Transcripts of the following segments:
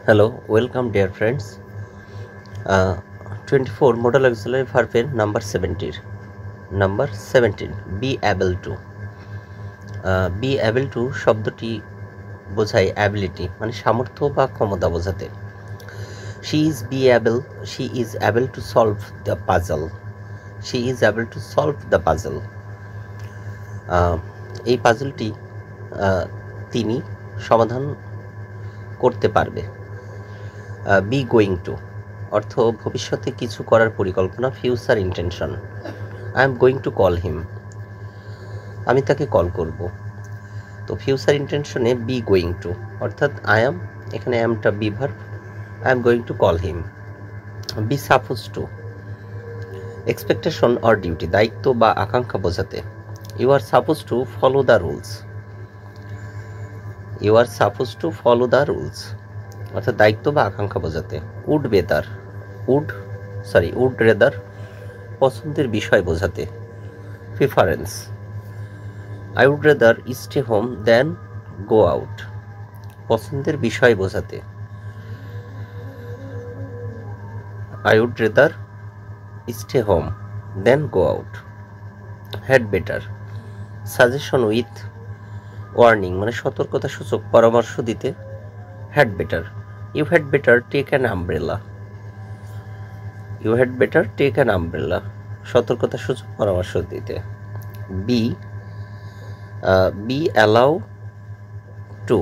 Hello, welcome dear friends. 24 model auxiliary verb এর number 17 be able to be able to শব্দটি বোঝায় ability মানে সামর্থ্য বা ক্ষমতা বোঝাতে। she is able to solve the puzzle. she is able to solve the puzzle. এই পাজলটি তিনি সমাধান করতে পারবে। বি গোয়িং টু অর্থ ভবিষ্যতে কিছু করার পরিকল্পনা, future intention. I am going to call him, আমি তাকে কল করব। তো ফিউচার ইন্টেনশনে বি গোয়িং টু অর্থাৎ আই এম, এখানে অ্যামটা be verb, I am going to call him. Be suppose to expectation or duty, দায়িত্ব বা আকাঙ্ক্ষা বোঝাতে। You are suppose to follow the rules, you are suppose to follow the rules অর্থাৎ দায়িত্ব বা আকাঙ্ক্ষা বোঝাতে। উড রেদার পছন্দের বিষয় বোঝাতে। Preference I would rather stay home than go out পছন্দের বিষয় বোঝাতে। I would rather stay home than go out. Had better suggestion with warning মানে সতর্কতা সূচক পরামর্শ দিতে। Had better you had better take an umbrella, you had better take an umbrella সতর্কতা সূচক পরামর্শ দিতে। বি অ্যালাউ টু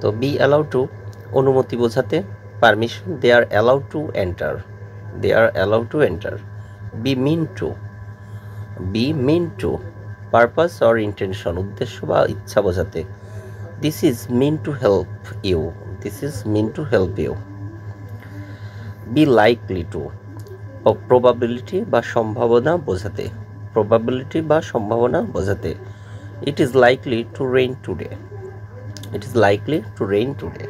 তো বি অ্যালাউ টু অনুমতি বোঝাতে, permission. They are allow to enter. Be mean two purpose or intention উদ্দেশ্য বা ইচ্ছা বোঝাতে। This is mean to help you. Be likely to probability বা সম্ভাবনা বোঝাতে। It is likely to rain today,